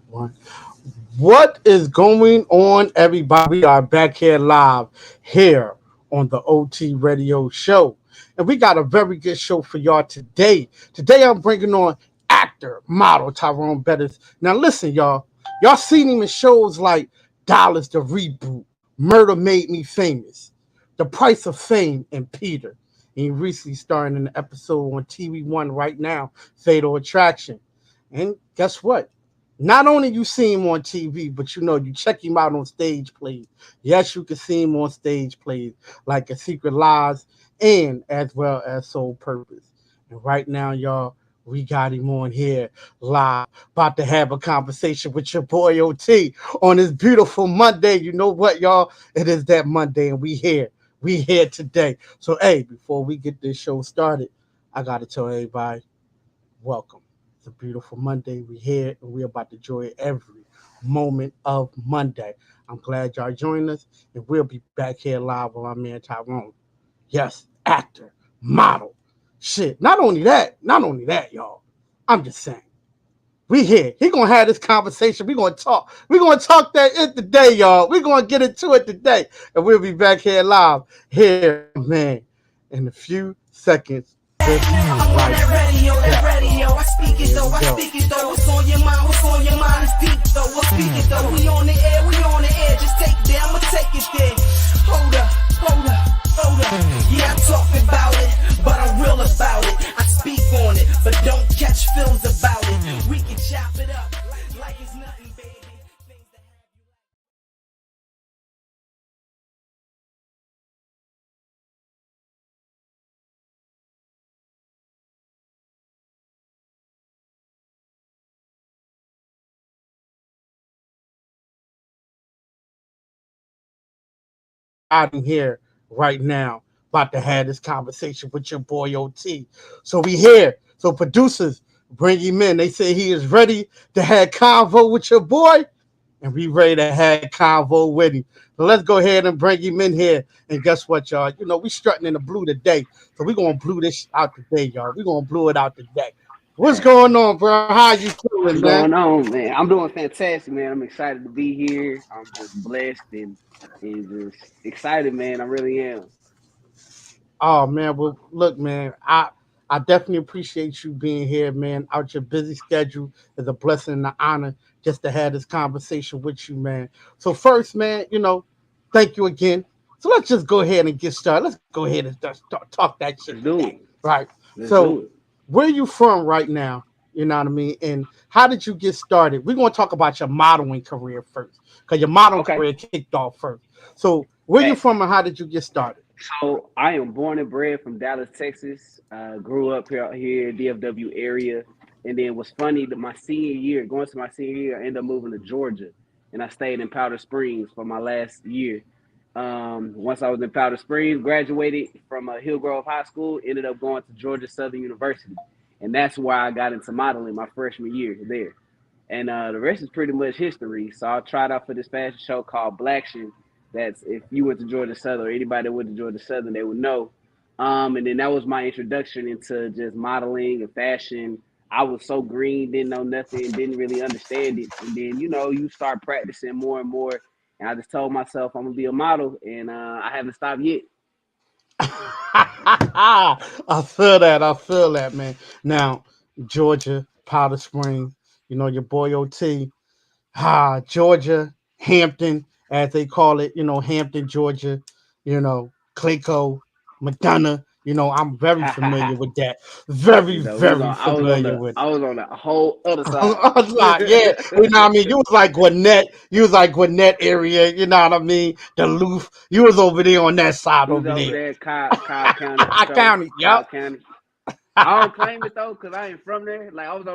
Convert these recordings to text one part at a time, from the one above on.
One. What is going on, everybody? We are back here live here on the OT Radio Show. And we got a very good show for y'all today. Today, I'm bringing on actor, model Tyrone Betters. Now, listen, y'all. Y'all seen him in shows like Dollars the Reboot, Murder Made Me Famous, The Price of Fame, and Peter. He recently starring in an episode on TV1 right now, Fatal Attraction. And guess what? Not only you see him on TV, but you check him out on stage plays. Yes, you can see him on stage plays like A Secret Lies and as well as Soul Purpose. And right now, y'all, we got him on here live, about to have a conversation with your boy OT on this beautiful Monday. You know what, y'all? It is that Monday, and we here. We here today. So, hey, before we get this show started, I got to tell everybody, welcome. It's a beautiful Monday. We here and we're about to enjoy every moment of Monday. I'm glad y'all joined us, and we'll be back here live with our man Tyrone. Yes, actor, model, shit. Not only that, y'all. I'm just saying. We here. He gonna have this conversation. We gonna talk. We gonna talk that it today, y'all. We gonna get into it today, and we'll be back here live here, man, in a few seconds. I'm on that radio, I speak it though, what's on your mind is deep though, I speak it though, we on the air, just take it there, I'ma take it there, hold up, yeah I talk about it, but I'm real about it, I speak on it, but don't catch films about it, we can chop it up, like it's nothing baby. Out in here right now, about to have this conversation with your boy OT. So we here. So producers, bring him in. They say he is ready to have convo with your boy, and we ready to have convo with him. So let's go ahead and bring him in here. And guess what, y'all? We strutting in the blue today. So we gonna blue this out today, y'all. We gonna blue it out today. What's going on, bro? How you What's feeling, man? going on, man? I'm doing fantastic, man. I'm excited to be here. I'm just blessed and just excited, man. I really am. Oh man, well look, man, I definitely appreciate you being here, man. Out your busy schedule is a blessing and an honor just to have this conversation with you, man. So first, man, thank you again. So let's just go ahead and get started. Let's go ahead and just talk that shit Let's do today, it. right? Let's So do it. where you from right now? You know what I mean? And how did you get started? We're gonna talk about your modeling career first, because your modeling Okay. career kicked off first. So where you Facts. from and how did you get started? So I am born and bred from Dallas, Texas. Grew up here, DFW area, and then was funny that my senior year, going to my senior year, I ended up moving to Georgia, and I stayed in Powder Springs for my last year. Once I was in Powder Springs, graduated from Hillgrove High School, ended up going to Georgia Southern University, and that's why I got into modeling my freshman year there. And the rest is pretty much history. So I tried out for this fashion show called Blaction. That's if you went to Georgia Southern or anybody that went to Georgia Southern, they would know. And then that was my introduction into just modeling and fashion. I was so green, didn't know nothing, didn't really understand it. And then, you start practicing more and more. And I just told myself I'm going to be a model, and I haven't stopped yet. I feel that. I feel that, man. Now, Georgia, Powder Springs, your boy OT. Georgia, Hampton, as they call it, Hampton, Georgia, Clayco, Madonna. I'm very familiar with that. Very, So we was very on I was on familiar the with it. I was on the whole other side. I was like, yeah, you know what I mean? You was like Gwinnett. You was like Gwinnett area, you know what I mean? Duluth. You was over there on that side We was over over there. there, Cobb County for I sure. counted, yup. Cobb County. I don't claim it though, cause I ain't from there. Like I was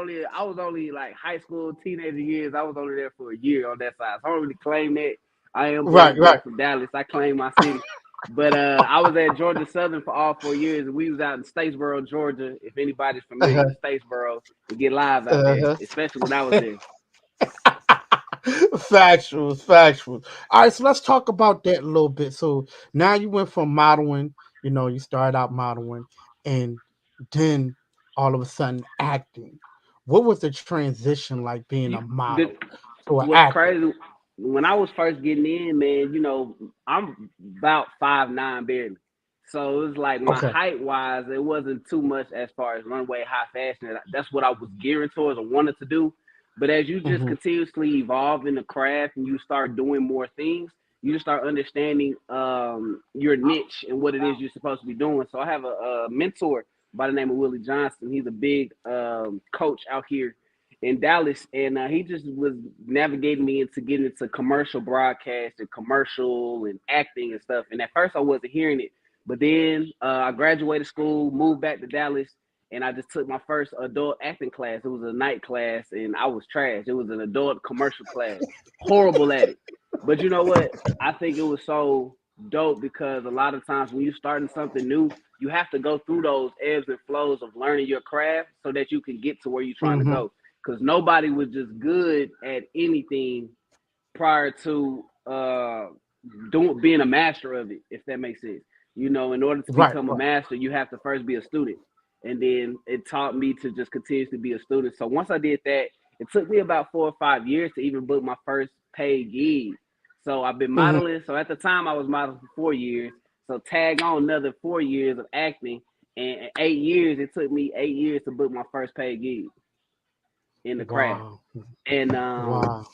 only like high school, teenager years. I was only there for a year on that side. So I don't really claim that. I am born Right, and bred right. from Dallas. I claim my city. But I was at Georgia Southern for all 4 years, and we was out in Statesboro, Georgia. If anybody's familiar Uh-huh, with Statesboro, we get live out there, uh-huh. especially when I was there. Factual, factual. All right, so let's talk about that a little bit. So now you went from modeling, you started out modeling, and then all of a sudden acting. what was the transition like being a You, the, model to an what's actor? crazy when I was first getting in, man, I'm about 5'9" barely. So it was like my Okay. height wise, it wasn't too much as far as runway high fashion. That's what I was gearing towards and wanted to do. But as you just Mm-hmm. continuously evolve in the craft and you start doing more things, you just start understanding your niche and what it is you're supposed to be doing. So I have a mentor by the name of Willie Johnson. He's a big coach out here in Dallas, and he just was navigating me into getting into commercial broadcast and commercial and acting and stuff. And at first, I wasn't hearing it, but then I graduated school, moved back to Dallas, and I just took my first adult acting class. It was a night class, and I was trash. It was an adult commercial class, horrible at it. But you know what? I think it was so dope because a lot of times when you're starting something new, you have to go through those ebbs and flows of learning your craft so that you can get to where you're trying to Mm-hmm. go, because nobody was just good at anything prior to doing being a master of it, if that makes sense. In order to Right. become a Right. master, you have to first be a student. And then it taught me to just continuously be a student. So once I did that, it took me about 4 or 5 years to even book my first paid gig. So I've been Mm-hmm. modeling. So at the time I was modeling for 4 years. So tag on another 4 years of acting. And 8 years, it took me 8 years to book my first paid gig in the craft. Wow. And Wow.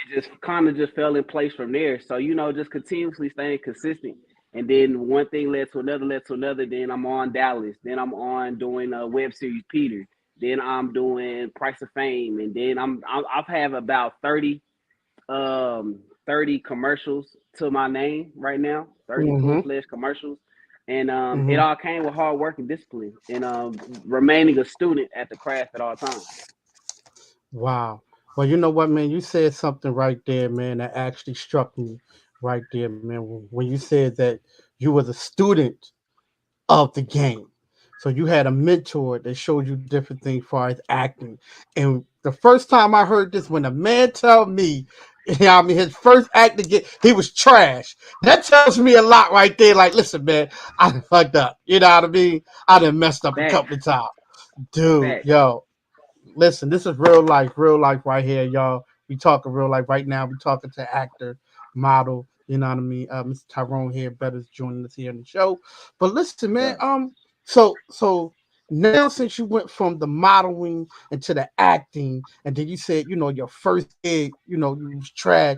it just kind of just fell in place from there. So just continuously staying consistent. And then one thing led to another. Then I'm on Dallas. Then I'm on doing a web series Peter. Then I'm doing Price of Fame. And then I've have about 30 commercials to my name right now. 30 Mm-hmm. full-fledged commercials. And it Mm-hmm. all came with hard work and discipline and remaining a student at the craft at all times. Wow. Well, you know what, man? You said something right there, man, that actually struck me right there, man. When you said that you were the student of the game. So you had a mentor that showed you different things as far as acting. And the first time I heard this, when a man told me, I mean, his first acting gig, he was trash. That tells me a lot right there. Like, listen, man, I done fucked up. You know what I mean? I done messed up a Facts, couple of times. Dude, facts. yo, listen, this is real life right here, y'all. We talking real life right now. We talking to actor, model. You know what I mean? Mr. Tyrone here, Betters joining us here in the show. But listen, man. Right. So now since you went from the modeling into the acting, and then you said, your first gig, you was trash.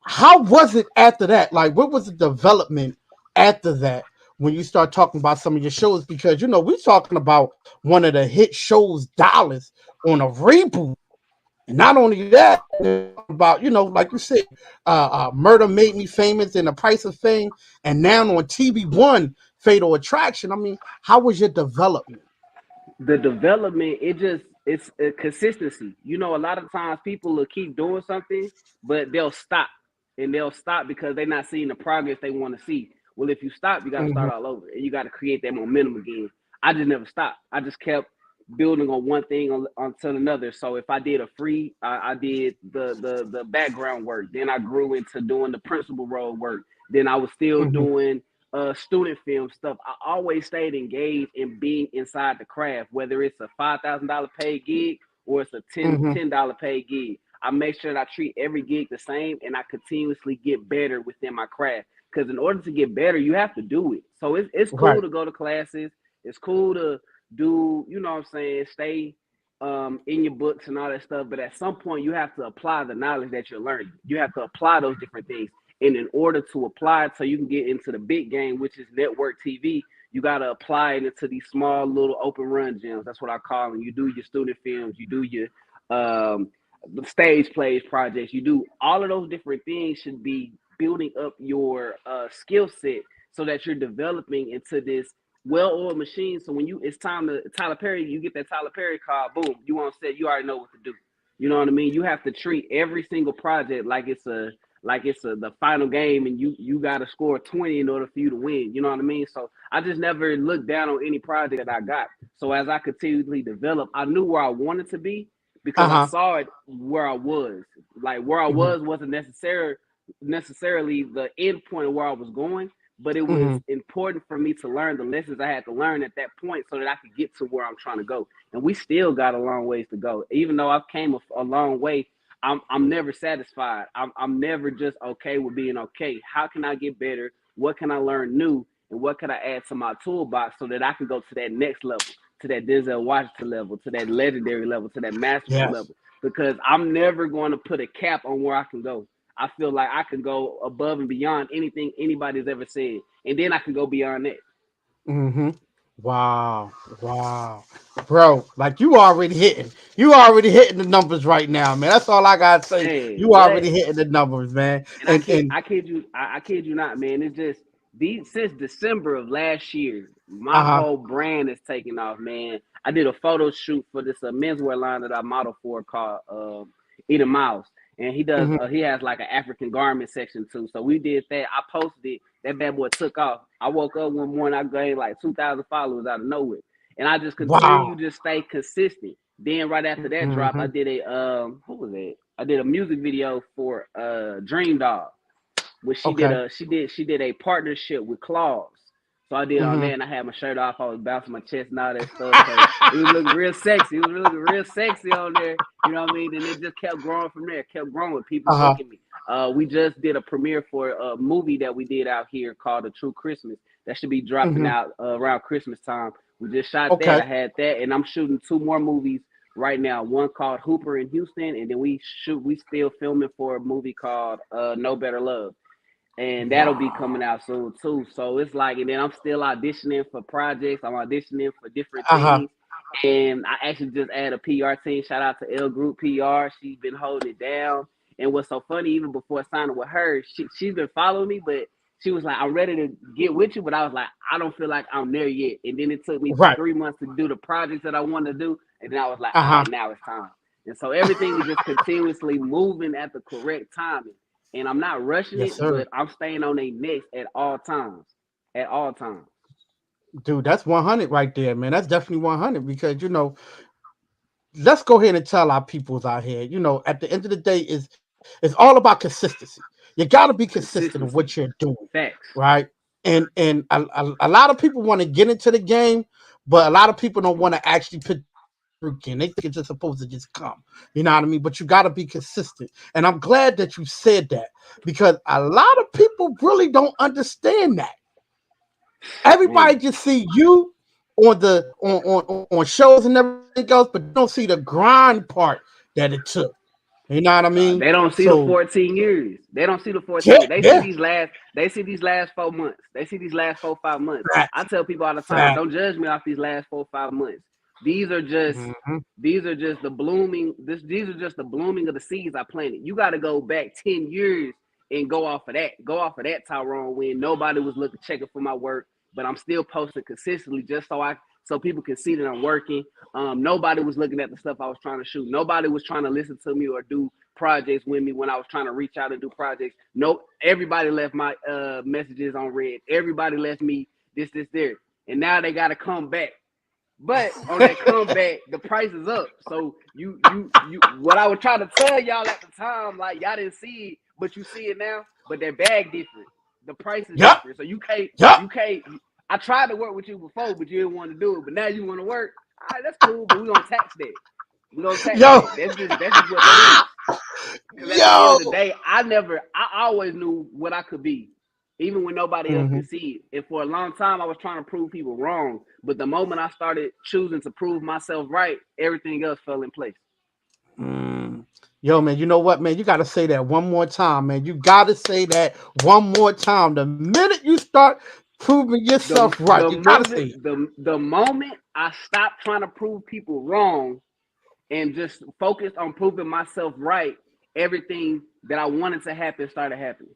How was it after that? Like, what was the development after that when you start talking about some of your shows? Because we're talking about one of the hit shows, Dollars, on a reboot. And not only that, about like you said, Murder Made Me Famous and The Price of Fame, and now on TV One, Fatal Attraction. I mean, how was your development? The development, it's a consistency. A lot of times people will keep doing something, but they'll stop, and they'll stop because they're not seeing the progress they want to see. Well, if you stop, you got to Mm-hmm. start all over, and you got to create that momentum again. I just never stopped. I just kept building on one thing until another. So if I did a free, I did the background work. Then I grew into doing the principal role work. Then I was still Mm-hmm. doing student film stuff. I always stayed engaged in being inside the craft, whether it's a $5,000 paid gig or it's a Mm-hmm. $10 paid gig. I make sure that I treat every gig the same and I continuously get better within my craft. Because in order to get better, you have to do it. So it's cool Right. to go to classes. It's cool to do, what I'm saying, stay in your books and all that stuff. But at some point, you have to apply the knowledge that you're learning. You have to apply those different things. And in order to apply it so you can get into the big game, which is network TV, you got to apply it into these small little open run gyms. That's what I call them. You do your student films, you do your um, stage plays projects, you do all of those different things should be building up your skill set so that you're developing into this well-oiled machine. So when it's time to Tyler Perry, you get that Tyler Perry call, boom, you on set, you already know what to do. You know what I mean? You have to treat every single project like it's the final game, and you got to score 20 in order for you to win. You know what I mean? So I just never looked down on any project that I got. So as I continually develop, I knew where I wanted to be because I Uh-huh. saw it where I was. Like where I Mm-hmm. was wasn't necessarily the end point of where I was going, but it was Mm-hmm. important for me to learn the lessons I had to learn at that point so that I could get to where I'm trying to go. And we still got a long ways to go. Even though I've came a long way, I'm never satisfied. I'm never just okay with being okay. How can I get better? What can I learn new? And what can I add to my toolbox so that I can go to that next level, to that Denzel Washington level, to that legendary level, to that masterful Yes. level? Because I'm never going to put a cap on where I can go. I feel like I can go above and beyond anything anybody's ever said, and then I can go beyond that. Mm-hmm. Wow. Wow. Bro, like you already hitting the numbers right now, man. That's all I gotta say. Man, You what? already hitting the numbers, man. And And I kid you not, man. It's just these since December of last year, my uh-huh. whole brand is taking off, man. I did a photo shoot for this menswear line that I model for called Eat Mouse, and Mm-hmm. he has like an African garment section too. So we did that. I posted it. That bad boy took off. I woke up one morning, I gained like 2,000 followers out of nowhere, and I just continue Wow. to stay consistent. Then right after that drop, Mm-hmm. I did a what was it? I did a music video for Dream Dog, where Okay. she did a partnership with Claws. So I did on Mm-hmm. there, and I had my shirt off. I was bouncing my chest and all that stuff. So it was looking real sexy. It was looking real sexy on there. You know what I mean? And it just kept growing from there. Kept growing. People Uh-huh. booking me. We just did a premiere for a movie that we did out here called The True Christmas. That should be dropping Mm-hmm. out around Christmas time. We just shot that. Okay. I had that, and I'm shooting two more movies right now. One called Hooper in Houston, and then we still filming for a movie called No Better Love, and that'll be Wow. coming out soon too. So it's like, and then I'm still auditioning for projects. I'm auditioning for different Uh-huh. things, and I actually just added a PR team. Shout out to L Group PR. She's been holding it down. And what's so funny, even before signing with her, she's been following me, but she was like, "I'm ready to get with you," but I was like, "I don't feel like I'm there yet." And then it took me Right. 3 months to do the projects that I wanted to do, and then I was like, "All Uh-huh. right, now it's time." And so everything is just continuously moving at the correct timing, and I'm not rushing Yes, it, sir. but I'm staying on their necks at all times. At all times. Dude, that's 100 right there, man. That's definitely 100 because let's go ahead and tell our peoples out here, at the end of the day, it's all about consistency. You got to be consistent in what you're Consistency. doing, Facts. right? And a lot of people want to get into the game, but a lot of people don't want to actually put the work in. They think it's just supposed to just come. You know what I mean? But you got to be consistent. And I'm glad that you said that because a lot of people really don't understand that. Everybody Man. just see you on the on shows and everything else, but they don't see the grind part that it took. You know what I mean? They don't see the So 14 years. They don't see the yeah, 14 years. yeah, They see these last 4 months. They see these last 4 5 months. I facts, tell people all the time, facts. don't judge me off these last 4 5 months. These are just Hmm. these are just the blooming. These are just the blooming of the seeds I planted. You got to go back 10 years and go off of that. Go off of that, Tyrone. When nobody was looking checking for my work, but I'm still posting consistently just so people can see that I'm working. Nobody was looking at the stuff I was trying to shoot. Nobody was trying to listen to me or do projects with me when I was trying to reach out and do projects. No, everybody left my messages on red. Everybody left me this, there. And now they got to come back. But on that comeback, the price is up. So what I was trying to tell y'all at the time, like y'all didn't see it, but you see it now. But that bag different. The price is Yup, different. So yup. you can't. I tried to work with you before, but you didn't want to do it. But now you want to work. All right, that's cool. But we're gonna tax that. We're gonna tax Yo, that. That's just what that is. Because at the end yo. of the day, I always knew what I could be, even when nobody else Hmm. could see it. And for a long time, I was trying to prove people wrong. But the moment I started choosing to prove myself right, everything else fell in place. Mm. Yo, man, you know what, man? You got to say that one more time, man. You got to say that one more time. The minute you start proving yourself right, you got to say it. The moment I stopped trying to prove people wrong and just focused on proving myself right, everything that I wanted to happen started happening.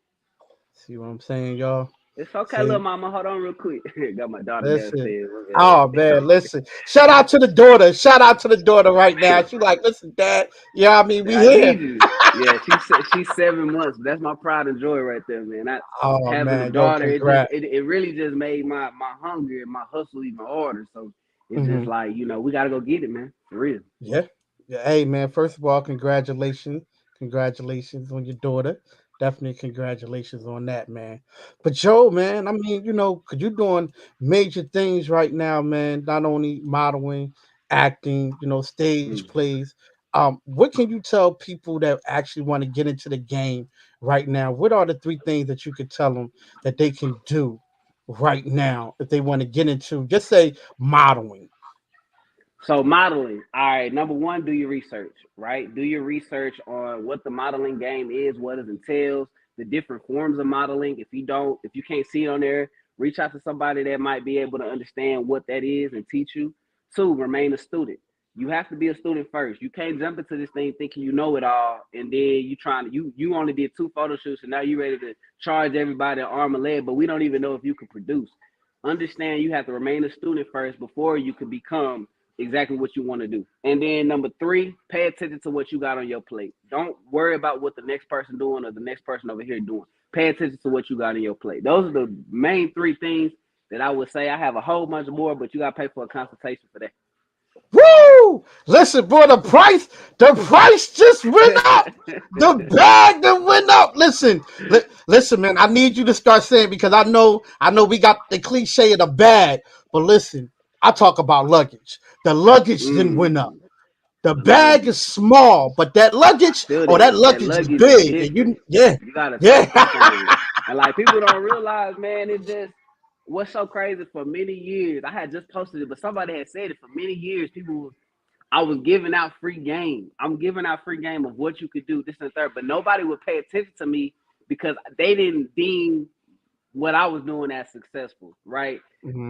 See what I'm saying, y'all? It's okay, little See? mama. Hold on real quick. Got my daughter Listen. downstairs. Oh man, listen. Shout out to the daughter. Shout out to the daughter right now. She like, listen, Dad. Yeah, I mean, we I here. need you. Yeah, she's 7 months. That's my pride and joy right there, man. I Oh having a man, yo, daughter, congrats. it really just made my hunger and my hustle even harder. So it's just Hmm. like, we gotta go get it, man. For real. Yeah. Yeah. Hey man, first of all, congratulations. Congratulations on your daughter. Definitely congratulations on that, man. But Joe, man, I mean, because you're doing major things right now, man. Not only modeling, acting, stage Mm. plays. What can you tell people that actually want to get into the game right now? What are the three things that you could tell them that they can do right now if they want to get into, just say, modeling? So modeling, all right. Number one, do your research, right? Do your research on what the modeling game is, what it entails, the different forms of modeling. If you can't see it on there, reach out to somebody that might be able to understand what that is and teach you. Two, remain a student. You have to be a student first. You can't jump into this thing thinking you know it all, and then you only did 2 photo shoots, and now you ready to charge everybody an arm and leg, but we don't even know if you can produce. Understand you have to remain a student first before you can become exactly what you want to do. And then number three, pay attention to what you got on your plate. Don't worry about what the next person doing or the next person over here doing. Pay attention to what you got on your plate. Those are the main three things that I would say. I have a whole bunch more, but you got to pay for a consultation for Woo! Listen, boy, the price just went up. The bag that went up. Listen, man. I need you to start saying because I know we got the cliche of the bag, but listen, I talk about luggage. The luggage didn't went up. that. The The bag is luggage. small, but that I luggage, feel oh, that that luggage is luggage is big, and different. yeah, You gotta start yeah. thinking of it. And like people don't realize, man, it's just what's so crazy for many years. I had just posted it, but somebody had said it for many years. I was giving out free game. I'm giving out free game of what you could do, this and third, but nobody would pay attention to me because they didn't deem what I was doing as successful, right?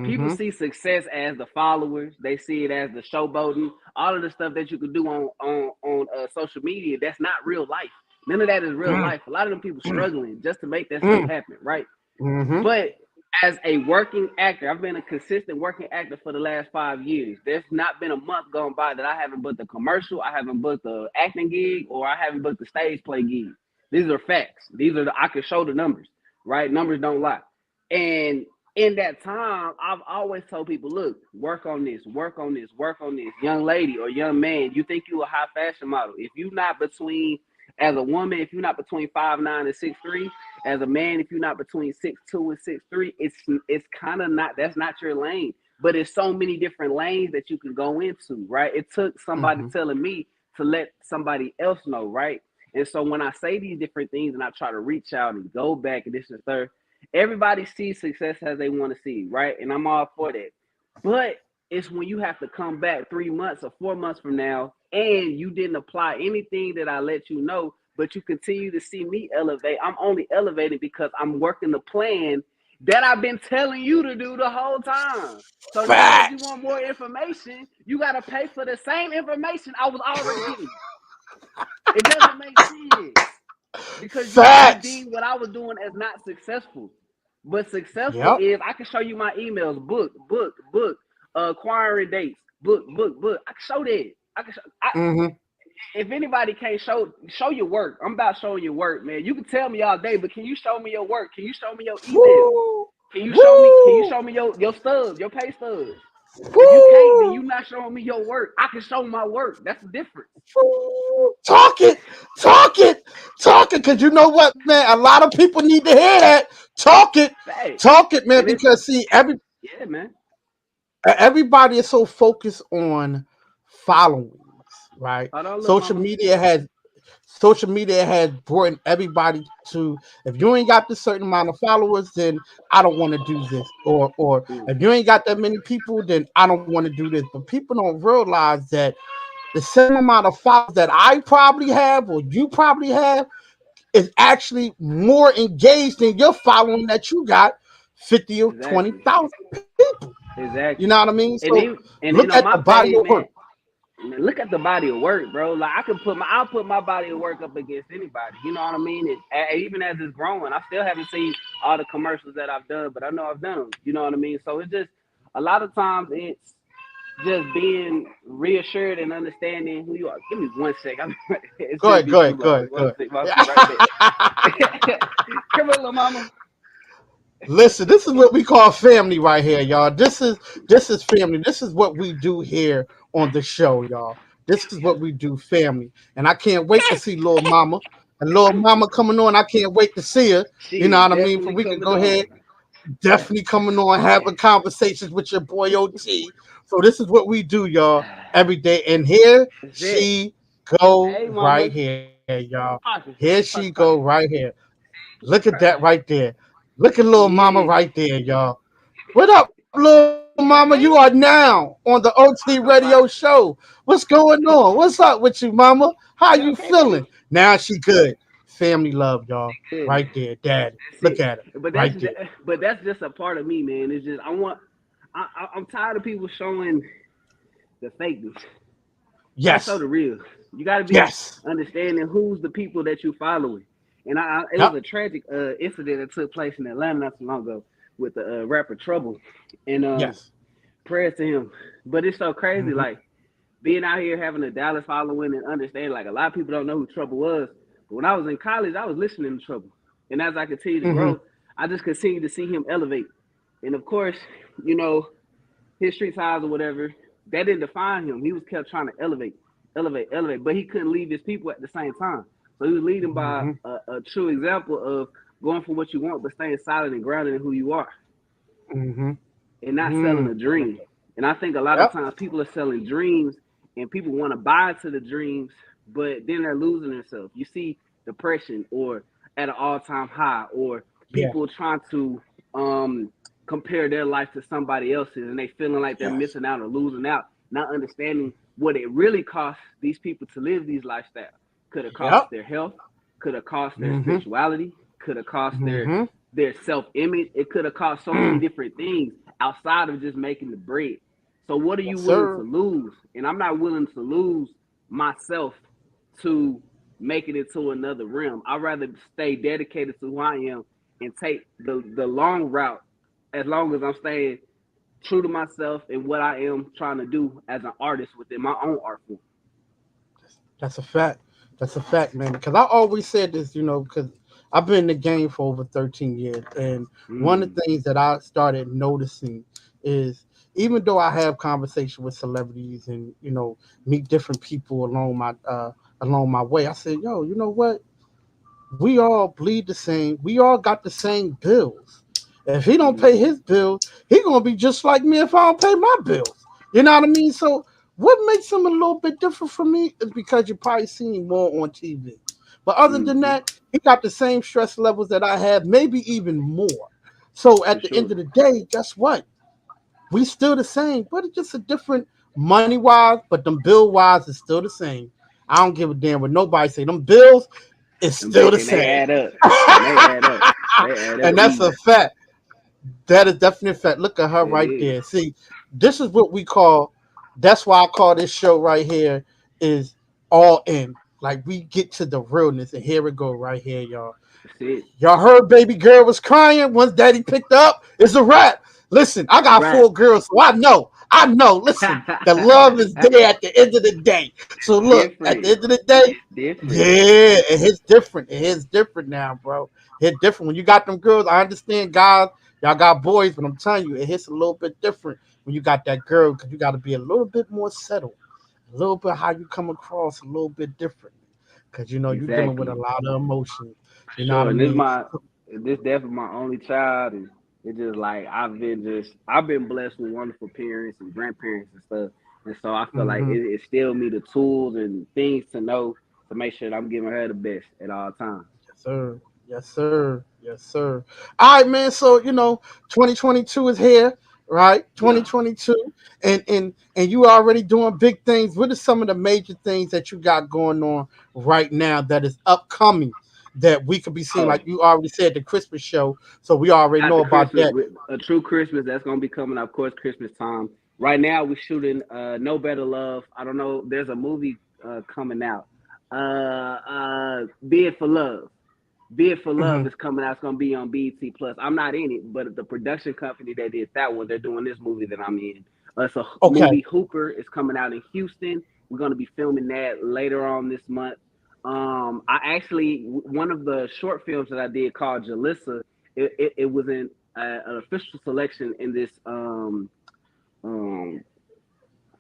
People Mm-hmm. see success as the followers. They see it as the showboating, all of the stuff that you could do on social media. That's not real life. None of that is real life. A lot of them people struggling just to make that stuff happen, right? Mm-hmm. But as a working actor, I've been a consistent working actor for the last 5 years. There's not been a month gone by that I haven't booked a commercial, I haven't booked the acting gig, or I haven't booked the stage play gig. These are facts. I can show the numbers, right? Numbers don't lie. And in that time, I've always told people, look, work on this, work on this, work on this. Young lady or young man, you think you a high fashion model. If you're not between, as a woman, if you're not between 5'9" and 6'3", as a man, if you're not between 6'2" and 6'3", it's kind of not, that's not your lane. But it's so many different lanes that you can go into, right? It took somebody Mm-hmm. telling me to let somebody else know, right? And so when I say these different things and I try to reach out and go back and this and third, everybody sees success as they want to see, right? And I'm all for that. But it's when you have to come back 3 months or 4 months from now and you didn't apply anything that I let you know, but you continue to see me elevate. I'm only elevating because I'm working the plan that I've been telling you to do the whole time. So now that you Facts. want more information, you got to pay for the same information I was already giving you. It doesn't make sense because you Facts. deem what I was doing as not successful. But successful Yep. is I can show you my emails, book, acquiring dates, book. I can show that. Mm-hmm. If anybody can't show your work, I'm about showing your work, man. You can tell me all day, but can you show me your work? Can you show me your email? Woo! Can you Woo! show me your stubs, your pay stubs? If you can't, then Woo! you not showing me your work. I can show my work. That's the difference. Woo! Talk it, because you know what, man? A lot of people need to hear that. Hey, Talk it, man. and it's Because see, yeah, man. everybody is so focused on followings, right? Hold on, little Social mama. media has social media has brought everybody to, if you ain't got this certain amount of followers, then I don't want to do this, or Mm, if you ain't got that many people, then I don't want to do this. But people don't realize that the same amount of followers that I probably have or you probably have is actually more engaged than your following that you got 50 or exactly, 20,000 people. You know exactly. what I mean? And So then and look then at on the my body page, of work. man, look at the body of work, bro. Like I'll put my body of work up against anybody. You know what I mean? Even as it's growing, I still haven't seen all the commercials that I've done, but I know I've done them. You know what I mean? So it's just a lot of times it's just being reassured and understanding who you are. Give me one sec. It's Go gonna ahead, be go too ahead, go long. ahead, go One ahead. sec, I'll be right back. Come here, little mama. Listen, this is what we call family right here, y'all. This is family. This is what we do here on the show, y'all. This is what we do, family. And I can't wait to see little mama. And little mama coming on, I can't wait to see her. She You know is what I mean? For definitely we can coming go ahead, on. definitely coming on, having conversations with your boy OT. So this is what we do, y'all, every day. And here That's it. she go Hey, right mama. here, y'all. Pocket, Here she pocket, go pocket. right here. Look at that right there. Look at little mama Yeah. right there, y'all. What up, little mama? You are Yeah, man. now on the OT radio Talk about show. it. What's going on? What's up with you, mama? How you You feeling? okay, Now baby? she good. Family love, y'all. Right Good. there, daddy. Look That's at it. her. But Right there. that's just a part of me, man. It's just I want. I'm tired of people showing the fakeness. Gotta show Yes. the real. You gotta be Yes. understanding who's the people that you following. And it was Yep. a tragic incident that took place in Atlanta not too long ago with the rapper Trouble, and Yes. prayers to him. But it's so crazy, Hmm. like being out here having a Dallas following and understanding. Like a lot of people don't know who Trouble was, but when I was in college, I was listening to Trouble, and as I continued to Hmm. grow, I just continued to see him elevate. And of course, you know, his street size or whatever, that didn't define him. He was kept trying to elevate, elevate, elevate, but he couldn't lead his people at the same time. So he was leading by Hmm. a true example of going for what you want, but staying solid and grounded in who you are, Hmm. and not selling Mm. a dream. And I think a lot of Yep. times people are selling dreams, and people want to buy into the dreams, but then they're losing themselves. You see depression or at an all-time high, or Yeah. people trying to compare their life to somebody else's, and they feeling like they're Yes. missing out or losing out, not understanding what it really costs these people to live these lifestyles. Could have cost Yep. their health, could have cost their Hmm. spirituality, could have cost Hmm. their self-image. It could have cost so many Mm. different things outside of just making the bread. So what are you Yes, willing to sir. lose? And I'm not willing to lose myself to make it into another realm. I'd rather stay dedicated to who I am and take the long route as long as I'm staying true to myself and what I am trying to do as an artist within my own art form. That's a fact. That's a fact, man. Because I always said this, because I've been in the game for over 13 years. And one of Mm, the things that I started noticing is even though I have conversation with celebrities and, meet different people along my way, I said, yo, you know what? We all bleed the same. We all got the same bills. If he don't pay mm, his bills, he gonna be just like me if I don't pay my bills. You know what I mean? So what makes him a little bit different from me is because you probably seen him more on TV. But other than mm, that, he got the same stress levels that I have, maybe even more. So for at the end sure. of the day, guess what? We still the same, but it's just a different money wise, but them bill wise is still the same. I don't give a damn what nobody say. Them bills is still the And they same. add up. And they add up. They add up And that's a easy. fact. That is definitely a fact. Look at her It right is. there. See, this is what we call. That's why I call this show right here is all in. Like we get to the realness, and here we go right here, y'all. That's it. Y'all heard baby girl was crying once daddy picked her up. It's a wrap. Listen, I got Right. 4 girls, so I know. I know. Listen, the love is there at the end of the day. So look, at the Different. end of the day, Different. yeah, it hits different. It hits different now, bro. Hit different. When you got them girls, I understand guys, y'all got boys, but I'm telling you, it hits a little bit different when you got that girl because you got to be a little bit more settled. A little bit how you come across a little bit different. Because you're dealing with a Exactly. lot of emotion. For You know what sure. I And mean? this definitely my only child, and it's just like I've been blessed with wonderful parents and grandparents and stuff. And so I feel like Mm-hmm. it instilled me the tools and things to know to make sure that I'm giving her the best at all times. Yes, sir. Yes, sir. Yes, sir. All right, man. So 2022 is here, right? Yeah. 2022, and you already doing big things. What are some of the major things that you got going on right now that is upcoming that we could be seeing? Oh, Like you already said, the Christmas show. So we already got know the about Christmas, that. a true Christmas that's gonna be coming up, of course, Christmas time. Right now, we're shooting No Better Love. I don't know. There's a movie coming out. Bid for Love. Bid for Hmm. Love is coming out. It's gonna be on BET Plus. I'm not in it, but the production company that did that one, they're doing this movie that I'm in. It's a Okay. movie Hooper. It's coming out in Houston. We're gonna be filming that later on this month. I actually one of the short films that I did called Jalissa. It was in an official selection in this um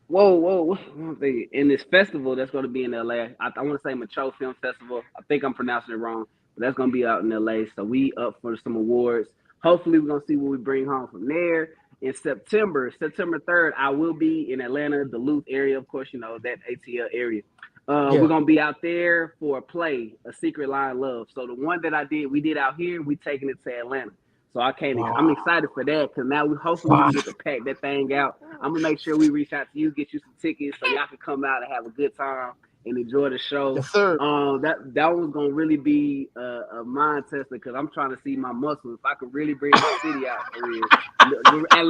One thing. In this festival that's going to be in LA. I want to say Macho Film Festival. I think I'm pronouncing it wrong, but that's going to be out in LA. So we up for some awards. Hopefully, we're going to see what we bring home from there. In September 3rd, I will be in Atlanta, Duluth area, of course, that ATL area. We're Yeah. gonna be out there for a play, A Secret Line Love. So the one that we did out here, we taking it to Atlanta. So I'm Wow. excited for that because now hopefully we Wow. can get to pack that thing out. I'm gonna make sure we reach out to you, get you some tickets so y'all can come out and have a good time and enjoy the show. Yes, sir. That one's gonna really be a mind tester because I'm trying to see my muscles. If I can really bring my city out for real,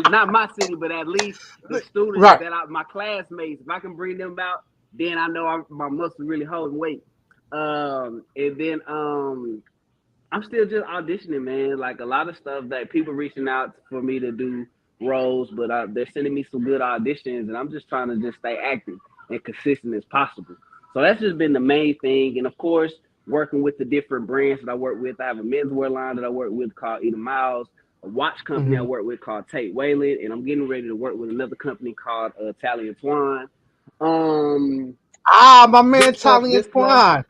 not my city, but at least the students Right. my classmates. If I can bring them out, then I know my muscles really holding weight. And then I'm still just auditioning, man. Like a lot of stuff that people reaching out for me to do roles, but they're sending me some good auditions, and I'm just trying to just stay active and consistent as possible. So that's just been the main thing, and of course, working with the different brands that I work with. I have a menswear line that I work with called Eden Miles, a watch company I Mm-hmm. work with called Tate Wayland, and I'm getting ready to work with another company called Italian Twine. Um, My man Italian this plus, Twine.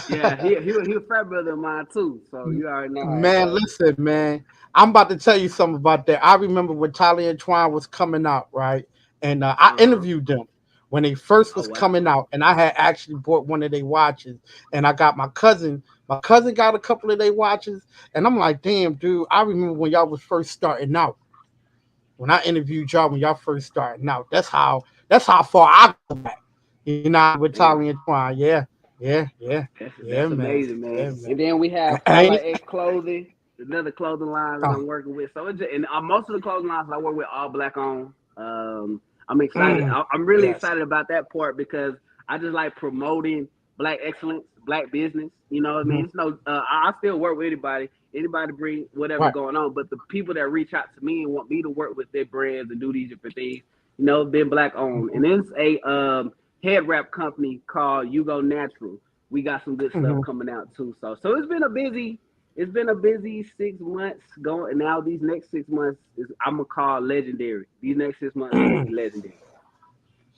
yeah, he was a frat brother of mine too. So you already know how it Man, goes. listen, man. I'm about to tell you something about that. I remember when Tyler and Twine was coming out, right? And I Uh huh. interviewed them when they first Oh was wow. coming out, and I had actually bought one of their watches, and I got my cousin. My cousin got a couple of their watches, and I'm like, damn, dude. I remember when y'all was first starting out. When I interviewed y'all when y'all first starting out. That's how far I go back. You know, with Tyler Damn. and Twine. Yeah, yeah, yeah, yeah, That's man. amazing, Yeah, man. man. And then we have Ain't Fala it? X Clothing, another clothing line that Oh, I'm working with. So most of the clothing lines I work with all black on. I'm excited. mm, I'm really yes. excited about that part because I just like promoting black excellence, black business. You know what I mean? Mhm. It's no, I still work with anybody bring whatever Right. going on. But the people that reach out to me and want me to work with their brands and do these different things, been black owned. And Mhm. it's a head wrap company called You Go Natural. We got some good stuff Mhm. coming out too. So it's been a busy 6 months going, and now these next 6 months I'm gonna call legendary. These next 6 months are gonna be legendary.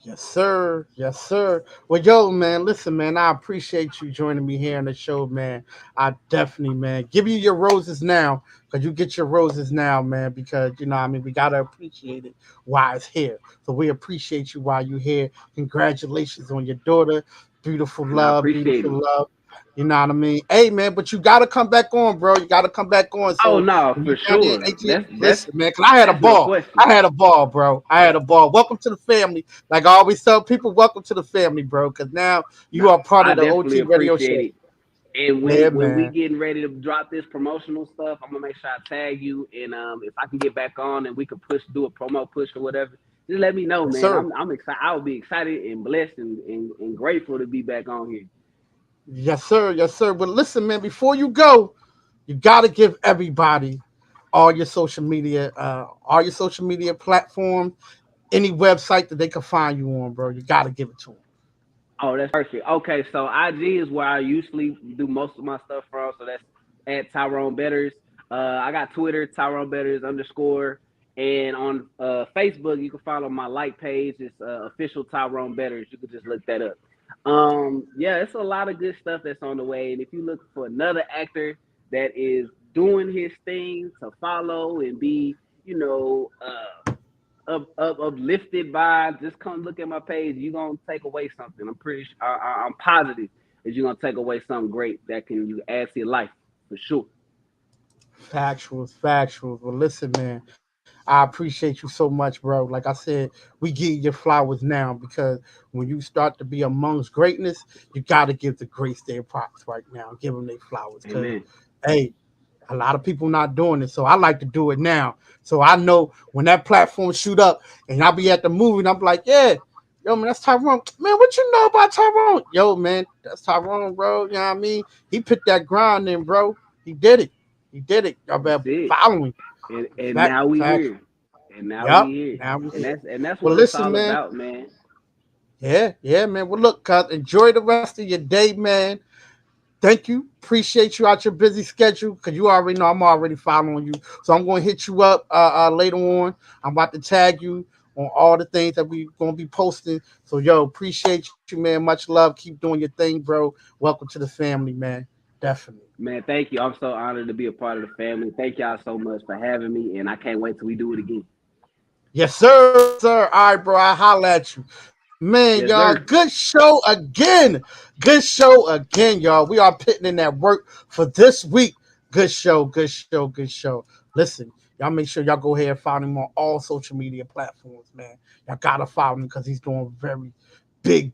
Yes, sir. Yes, sir. Well, yo, man, listen, man, I appreciate you joining me here on the show, man. I definitely, man, give you your roses now, because you get your roses now, man, because, we got to appreciate it while it's here. So we appreciate you while you're here. Congratulations on your daughter. Beautiful And I love, appreciate beautiful it. love. You know what I mean? Hey, man, but you got to come back on, bro. You got to come back on. Oh So no, when you for down there sure. at AT, That's listen, man, because I had a that's no ball. question. I had a ball, bro. I had a ball. Welcome to the family. Like I always tell people, welcome to the family, bro. Because now you No, are part I of the definitely OT radio appreciate show. it. And Yeah, when we man. getting ready to drop this promotional stuff, I'm gonna make sure I tag you. And if I can get back on and we can do a promo push or whatever, just let me know, Yes, man. sir. I'm excited. I will be excited and blessed and grateful to be back on here. Yes, sir. Yes, sir. But listen, man, before you go, you got to give everybody all your social media platforms, any website that they can find you on, bro. You got to give it to them. Oh, that's perfect. Okay, so IG is where I usually do most of my stuff from. So that's at Tyrone Betters. I got Twitter, Tyrone Betters underscore. And on Facebook, you can follow my like page. It's official Tyrone Betters. You can just look that up. Yeah, it's a lot of good stuff that's on the way. And if you look for another actor that is doing his thing to follow and be, you know, uplifted by, just come look at my page. You're gonna take away something. I'm positive that you're gonna take away something great that can you add to your life for sure. Factuals, factuals. Well, listen, man, I appreciate you so much, bro. Like I said, we give you your flowers now because when you start to be amongst greatness, you got to give the greats their props right now. Give them their flowers because, Amen. hey, a lot of people not doing it. So I like to do it now. So I know when that platform shoot up and I'll be at the movie and I'm like, yeah, yo, man, that's Tyrone. Man, what you know about Tyrone? Yo, man, that's Tyrone, bro. You know what I mean? He put that grind in, bro. He did it. He did it. Y'all That's better it. follow him. And now we Fact. here. And now we Yep. here. Now we And here. that's Well, what it's listen, all man. about, man. Yeah, yeah, man. Well, look, cuz enjoy the rest of your day, man. Thank you. Appreciate you out your busy schedule because you already know I'm already following you. So I'm going to hit you up later on. I'm about to tag you on all the things that we gonna be posting. So yo, appreciate you, man. Much love. Keep doing your thing, bro. Welcome to the family, man. Definitely. Man, thank you. I'm so honored to be a part of the family. Thank y'all so much for having me, and I can't wait till we do it again. Yes, sir, sir. All right, bro. I holla at you. Man, Yes, y'all. sir. Good show again. Good show again, y'all. We are putting in that work for this week. Good show, good show, good show. Listen, y'all make sure y'all go ahead and follow him on all social media platforms, man. Y'all gotta follow him because he's doing very big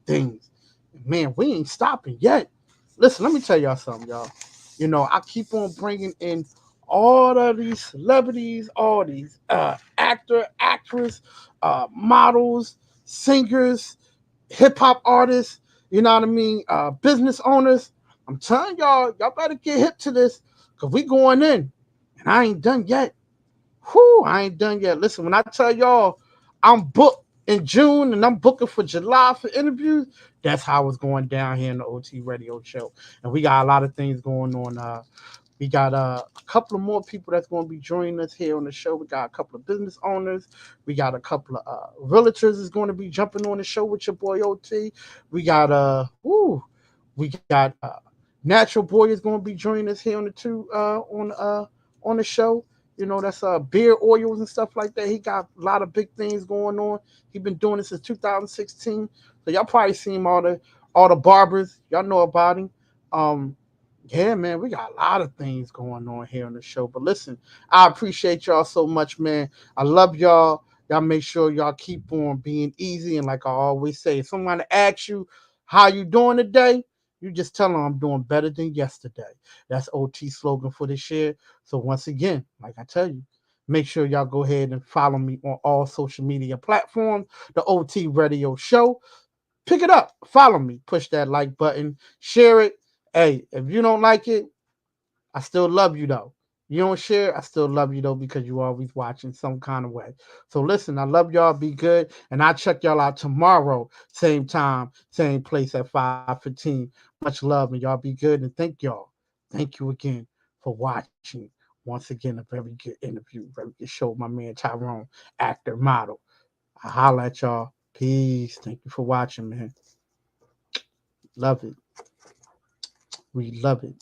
things. Man, we ain't stopping yet. Listen, let me tell y'all something, y'all. You know, I keep on bringing in all of these celebrities, all these actors, models, singers, hip hop artists, you know what I mean? Business owners. I'm telling y'all better get hip to this because we going in. And I ain't done yet. Whew, I ain't done yet. Listen, when I tell y'all I'm booked in June and I'm booking for July for interviews, that's how it's going down here in the OT radio show. And we got a lot of things going on. We got a couple of more people that's going to be joining us here on the show. We got a couple of business owners. We got a couple of realtors is going to be jumping on the show with your boy OT. We got we got Natural Boy is going to be joining us here on the on the show. You know, that's beer oils and stuff like that. He got a lot of big things going on. He been doing this since 2016. So y'all probably seen all the barbers. Y'all know about him. Um, yeah, man, we got a lot of things going on here on the show. But listen, I appreciate y'all so much, man. I love y'all. Y'all make sure y'all keep on being easy. And like I always say, if someone asks you how you doing today, you just tell them I'm doing better than yesterday. That's OT slogan for this year. So once again, like I tell you, make sure y'all go ahead and follow me on all social media platforms, the OT Radio Show. Pick it up, follow me, push that like button, share it. Hey, if you don't like it, I still love you though. You don't share, I still love you though because you always watching some kind of way. So listen, I love y'all. Be good, and I'll check y'all out tomorrow, same time, same place at 5:15. Much love, and y'all be good, and thank y'all. Thank you again for watching. Once again, a very good interview, very good show. My man Tyrone, actor, model. I holla at y'all. Peace. Thank you for watching, man. Love it. We love it.